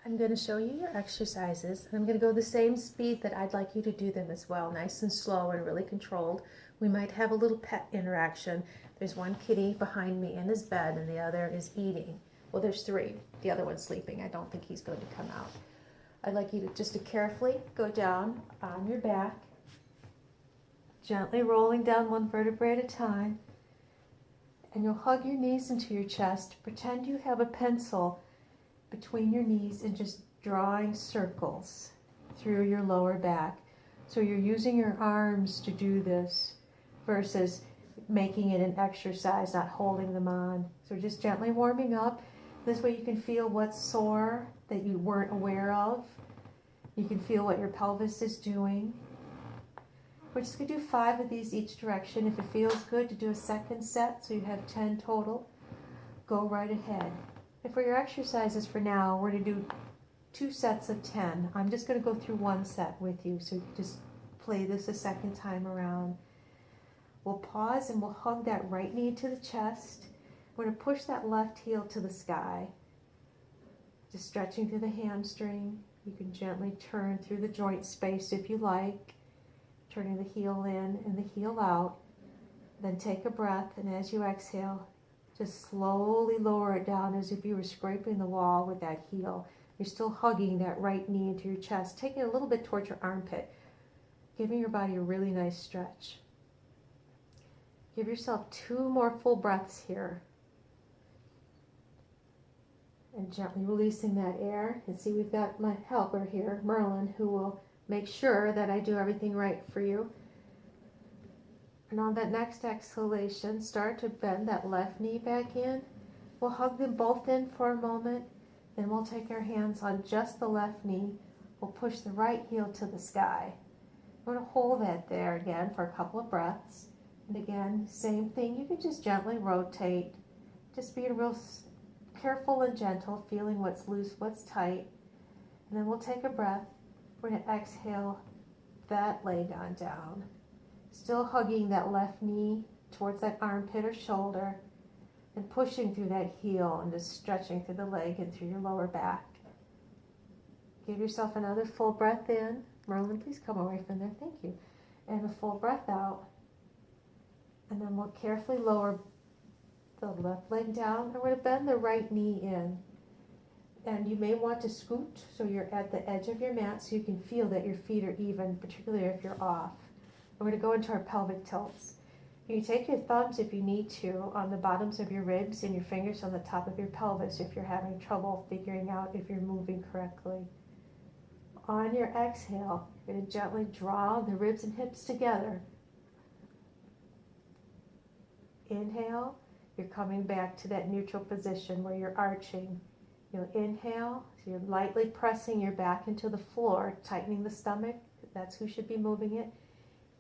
I'm going to show you your exercises. I'm going to go the same speed that I'd like you to do them as well, nice and slow and really controlled. We might have a little pet interaction. There's one kitty behind me in his bed and the other is eating. Well, there's three. The other one's sleeping. I don't think he's going to come out. I'd like you to just to carefully go down on your back, gently rolling down one vertebrae at a time, and you'll hug your knees into your chest. Pretend you have a pencil between your knees and just drawing circles through your lower back. So you're using your arms to do this versus making it an exercise, not holding them on. So just gently warming up. This way you can feel what's sore that you weren't aware of. You can feel what your pelvis is doing. We're just going to do 5 of these each direction. If it feels good to do a second set, so you have 10 total, go right ahead. And for your exercises for now, we're going to do 2 sets of 10. I'm just going to go through 1 set with you, so you just play this a second time around. We'll pause and we'll hug that right knee to the chest. We're going to push that left heel to the sky. Just stretching through the hamstring. You can gently turn through the joint space if you like, turning the heel in and the heel out. Then take a breath, and as you exhale, just slowly lower it down as if you were scraping the wall with that heel. You're still hugging that right knee into your chest, taking it a little bit towards your armpit, giving your body a really nice stretch. Give yourself 2 more full breaths here. And gently releasing that air. And see, we've got my helper here, Merlin, who will make sure that I do everything right for you. And on that next exhalation, start to bend that left knee back in. We'll hug them both in for a moment. Then we'll take our hands on just the left knee. We'll push the right heel to the sky. We're going to hold that there again for a couple of breaths. And again, same thing. You can just gently rotate. Just being real careful and gentle, feeling what's loose, what's tight. And then we'll take a breath. We're going to exhale that leg on down. Still hugging that left knee towards that armpit or shoulder and pushing through that heel and just stretching through the leg and through your lower back. Give yourself another full breath in. Merlin, please come away from there. Thank you. And a full breath out. And then we'll carefully lower the left leg down. And we're going to bend the right knee in. And you may want to scoot so you're at the edge of your mat so you can feel that your feet are even, particularly if you're off. We're going to go into our pelvic tilts. You can take your thumbs if you need to on the bottoms of your ribs and your fingers on the top of your pelvis if you're having trouble figuring out if you're moving correctly. On your exhale, you're going to gently draw the ribs and hips together. Inhale, you're coming back to that neutral position where you're arching. You'll inhale, so you're lightly pressing your back into the floor, tightening the stomach. That's who should be moving it.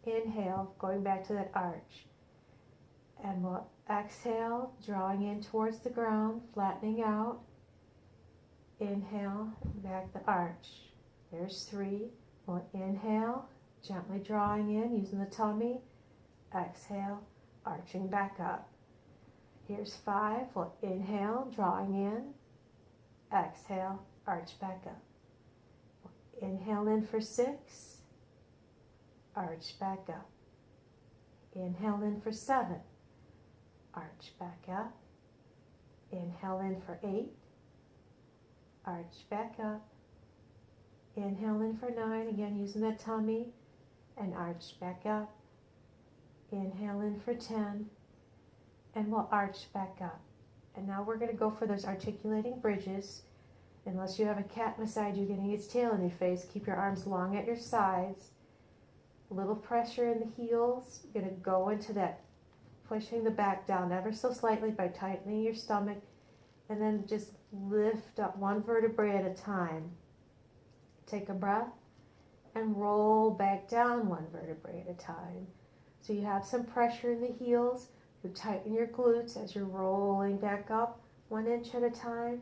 Inhale, going back to that arch. And we'll exhale, drawing in towards the ground, flattening out. Inhale, back the arch. There's 3. We'll inhale, gently drawing in, using the tummy. Exhale, arching back up. Here's 5. We'll inhale, drawing in. Exhale, arch back up. We'll inhale in for 6. Arch back up. Inhale in for 7. Arch back up. Inhale in for 8. Arch back up. Inhale in for 9, again using the tummy, and arch back up. Inhale in for 10, and we'll arch back up. And now we're going to go for those articulating bridges. Unless you have a cat beside you getting its tail in your face, keep your arms long at your sides. A little pressure in the heels. You're going to go into that, pushing the back down ever so slightly by tightening your stomach, and then just lift up one vertebrae at a time. Take a breath and roll back down one vertebrae at a time. So you have some pressure in the heels. You tighten your glutes as you're rolling back up 1 inch at a time,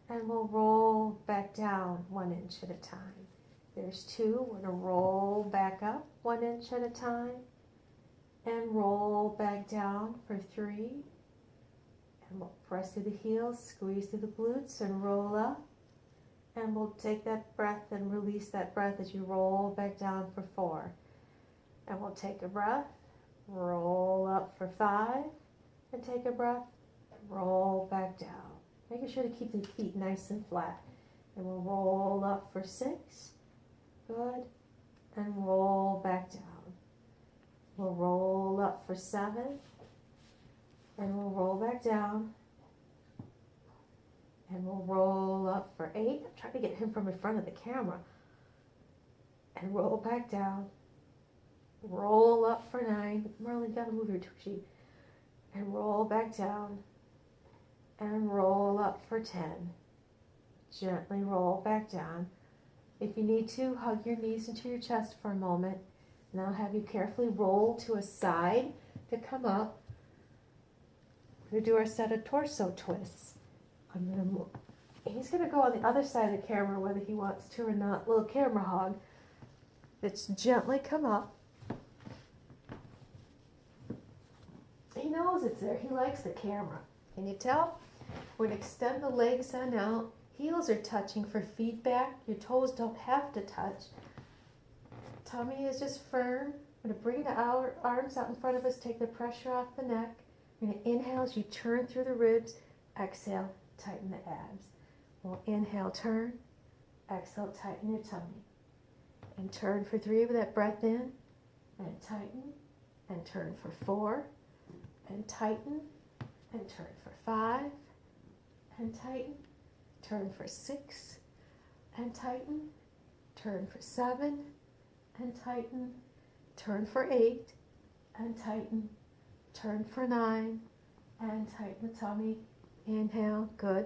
and we'll roll back down 1 inch at a time. There's 2. We're going to roll back up 1 inch at a time and roll back down for 3. And we'll press through the heels, squeeze through the glutes, and roll up. And we'll take that breath and release that breath as you roll back down for 4. And we'll take a breath, roll up for 5, and take a breath, roll back down. Making sure to keep the feet nice and flat. And we'll roll up for 6, good, and roll back down. We'll roll up for 7, and we'll roll back down. And we'll roll up for 8. I'm trying to get him from in front of the camera. And roll back down. Roll up for 9. Merlin, you gotta move your tushy. And roll back down. And roll up for 10. Gently roll back down. If you need to, hug your knees into your chest for a moment. And I'll have you carefully roll to a side to come up. We're gonna do our set of torso twists. I'm gonna move. He's gonna go on the other side of the camera whether he wants to or not. Little camera hog. Let's gently come up. He knows it's there. He likes the camera. Can you tell? We're gonna extend the legs on out. Heels are touching for feedback. Your toes don't have to touch. Tummy is just firm. I'm gonna bring the arms out in front of us. Take the pressure off the neck. You're gonna inhale as you turn through the ribs. Exhale. Tighten the abs. We'll inhale, turn. Exhale, tighten your tummy. And turn for 3 with that breath in. And tighten. And turn for 4. And tighten. And turn for 5. And tighten. Turn for 6. And tighten. Turn for 7. And tighten. Turn for 8. And tighten. Turn for 9. And tighten the tummy. Inhale, good.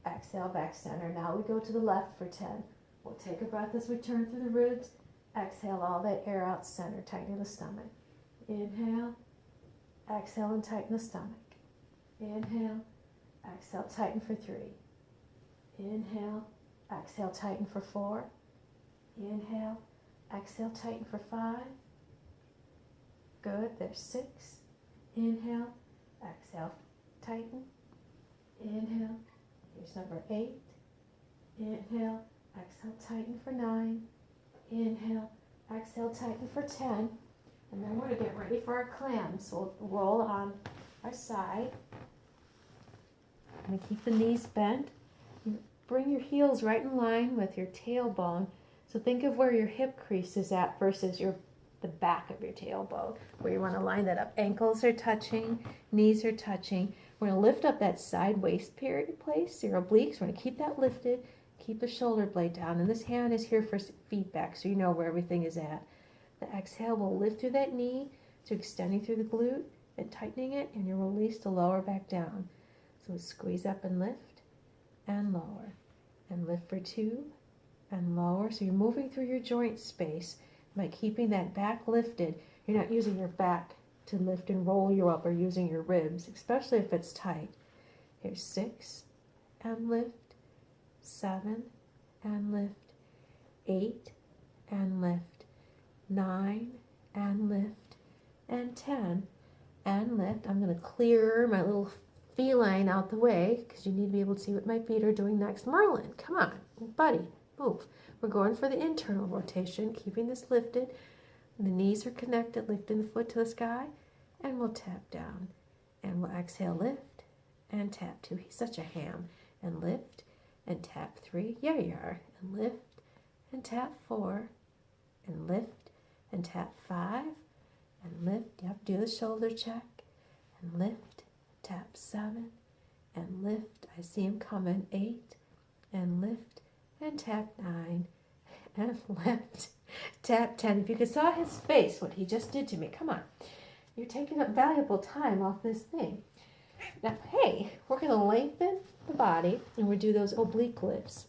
Exhale, back center. Now we go to the left for 10. We'll take a breath as we turn through the ribs. Exhale all that air out center, tightening the stomach. Inhale, exhale and tighten the stomach. Inhale, exhale, tighten for 3. Inhale, exhale, tighten for 4. Inhale, exhale, tighten for 5. Good, there's 6. Inhale, exhale, tighten. Inhale, here's number 8. Inhale, exhale, tighten for 9. Inhale, exhale, tighten for 10. And then we're going to get ready for our clams. So we'll roll on our side. And keep the knees bent. Bring your heels right in line with your tailbone. So think of where your hip crease is at versus the back of your tailbone, where you want to line that up. Ankles are touching, knees are touching. We're going to lift up that side waist place, your obliques. We're going to keep that lifted, keep the shoulder blade down. And this hand is here for feedback, so you know where everything is at. The exhale will lift through that knee, so extending through the glute and tightening it, and you'll release to lower back down. So squeeze up and lift, and lower. And lift for 2, and lower. So you're moving through your joint space by keeping that back lifted. You're not using your back to lift and roll you up or using your ribs, especially if it's tight. Here's 6, and lift. 7, and lift. 8, and lift. 9, and lift. And 10, and lift. I'm going to clear my little feline out the way because you need to be able to see what my feet are doing next. Merlin, come on, buddy, move. We're going for the internal rotation, keeping this lifted. The knees are connected, lifting the foot to the sky, and we'll tap down. And we'll exhale, lift, and tap 2. He's such a ham. And lift, and tap 3. Yeah, you are. And lift, and tap 4. And lift, and tap 5. And lift. You have to do the shoulder check. And lift, tap 7. And lift. I see him coming. 8. And lift, and tap 9. And lift, tap 10. If you could saw his face, what he just did to me. Come on. You're taking up valuable time off this thing. Now, hey, we're going to lengthen the body, and we'll do those oblique lifts.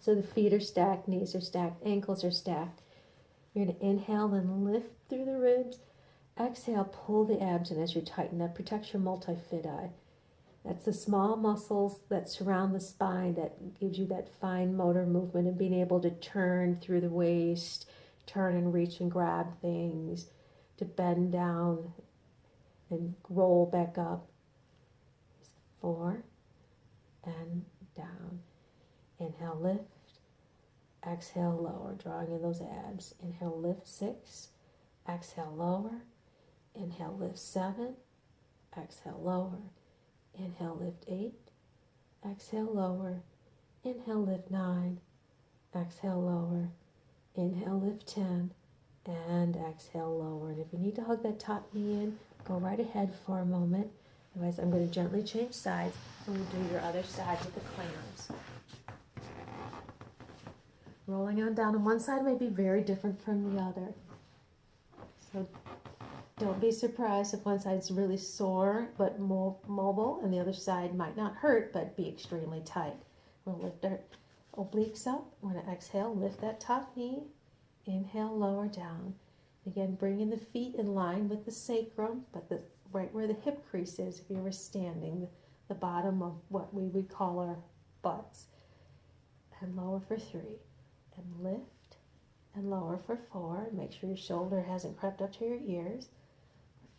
So the feet are stacked, knees are stacked, ankles are stacked. You're going to inhale and lift through the ribs. Exhale, pull the abs in as you tighten. That protects your multifidi. That's the small muscles that surround the spine that gives you that fine motor movement and being able to turn through the waist, turn and reach and grab things, to bend down and roll back up. 4 and down. And Inhale, lift. Exhale, lower, drawing in those abs. Inhale, lift 6. Exhale, lower. Inhale, lift 7. Exhale, lower. Inhale, lift 8. Exhale, lower. Inhale, lift 9. Exhale, lower. Inhale, lift 10. And exhale, lower. And if you need to hug that top knee in, go right ahead for a moment. Otherwise, I'm going to gently change sides and we'll do your other side with the clams. Rolling on down, and one side may be very different from the other. So don't be surprised if one side's really sore but mobile and the other side might not hurt but be extremely tight. We'll lift our obliques up. We're going to exhale, lift that top knee. Inhale, lower down. Again, bringing the feet in line with the sacrum, but right where the hip crease is if you were standing, the bottom of what we would call our butts. And lower for 3. And lift and lower for 4. Make sure your shoulder hasn't crept up to your ears.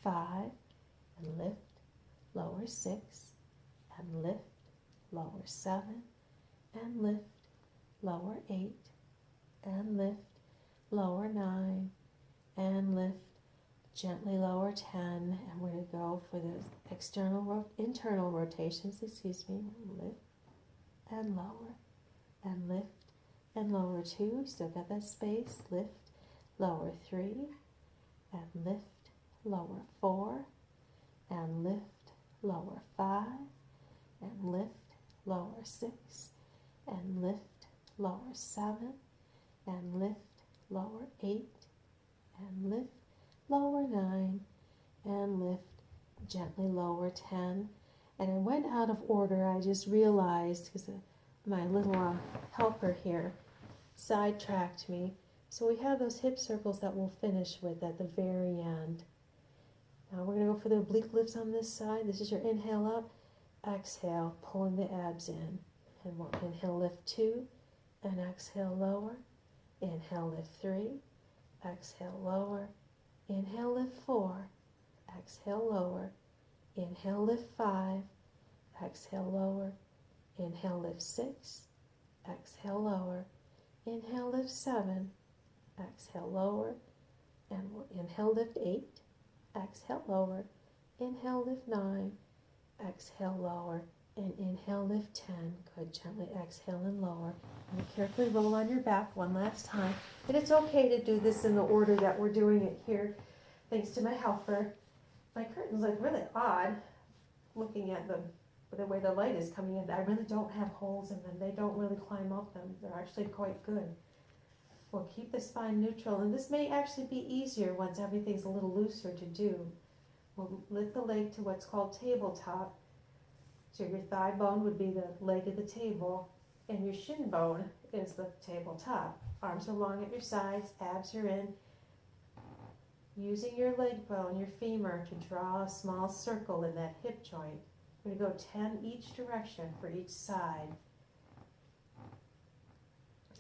5. And lift, lower 6. And lift, lower 7. And lift, lower 8. And lift, lower 9. And lift, gently lower 10. And we're going to go for the internal rotations, lift and lower. And lift and lower 2, still got that space, lift, lower 3, and lift, lower 4, and lift, lower 5, and lift, lower 6, and lift, lower 7, and lift, lower 8, and lift, lower 9, and lift, gently lower 10. And I went out of order, I just realized, because my little helper here sidetracked me. So we have those hip circles that we'll finish with at the very end. Now we're going to go for the oblique lifts on this side. This is your inhale up, exhale, pulling the abs in. And we'll inhale, lift 2, and exhale, lower. Inhale, lift 3, exhale, lower. Inhale, lift 4, exhale, lower. Inhale, lift 5, exhale, lower. Inhale, lift 6, exhale, lower. Inhale, lift 7, exhale, lower. And we'll inhale, lift 8, exhale, lower. Inhale, lift 9, exhale, lower. And inhale, lift 10. Good, gently exhale and lower. And carefully roll on your back one last time. And it's okay to do this in the order that we're doing it here, thanks to my helper. My curtains look really odd looking at them. The way the light is coming in, I really don't have holes in them. They don't really climb up them. They're actually quite good. We'll keep the spine neutral, and this may actually be easier once everything's a little looser to do. We'll lift the leg to what's called tabletop. So your thigh bone would be the leg of the table, and your shin bone is the tabletop. Arms are long at your sides, abs are in. Using your leg bone, your femur, to draw a small circle in that hip joint. We're going to go 10 each direction for each side.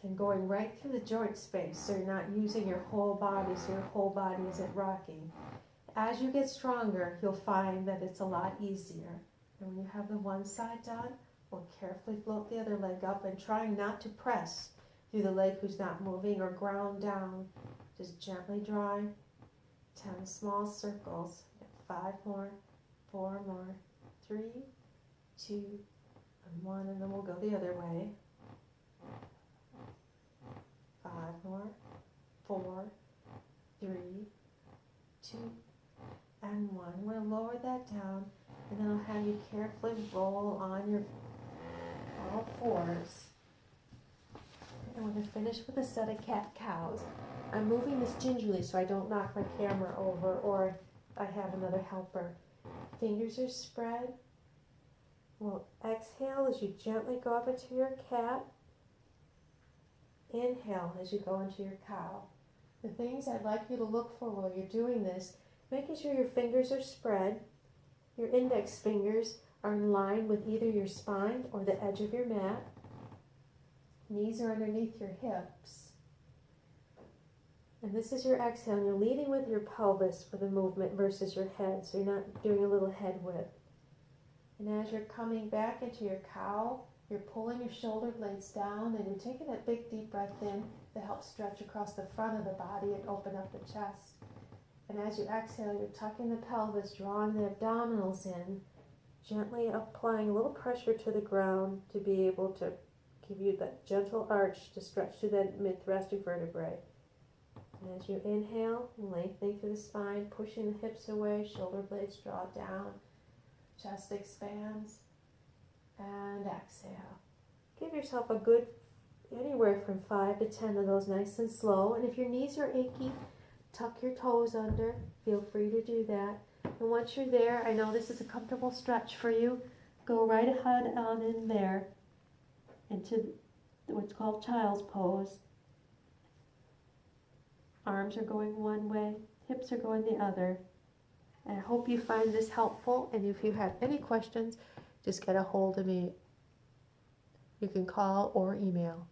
And going right through the joint space, so you're not using your whole body, so your whole body isn't rocking. As you get stronger, you'll find that it's a lot easier. And when you have the one side done, we'll carefully float the other leg up and trying not to press through the leg who's not moving or ground down. Just gently drawing 10 small circles. 5 more, 4 more. 3, 2, and 1, and then we'll go the other way. 5 more, 4, 3, 2, and 1. We're going to lower that down, and then I'll have you carefully roll on your all fours. And we're going to finish with a set of cat-cows. I'm moving this gingerly so I don't knock my camera over or I have another helper. Fingers are spread. We'll exhale as you gently go up into your cat. Inhale as you go into your cow. The things I'd like you to look for while you're doing this, making sure your fingers are spread. Your index fingers are in line with either your spine or the edge of your mat. Knees are underneath your hips. And this is your exhale. And you're leading with your pelvis for the movement versus your head, so you're not doing a little head whip. And as you're coming back into your cow, You're pulling your shoulder blades down and you're taking that big deep breath in that helps stretch across the front of the body and open up the chest. And as you exhale, you're tucking the pelvis, drawing the abdominals in, gently applying a little pressure to the ground to be able to give you that gentle arch to stretch through that mid-thoracic vertebrae. And as you inhale, lengthening through the spine, pushing the hips away, shoulder blades draw down, chest expands, and exhale. Give yourself a good, anywhere from 5 to 10 of those nice and slow. And if your knees are achy, tuck your toes under. Feel free to do that. And once you're there, I know this is a comfortable stretch for you. Go right ahead on in there into what's called child's pose. Arms are going one way, hips are going the other. And I hope you find this helpful. And if you have any questions, just get a hold of me. You can call or email.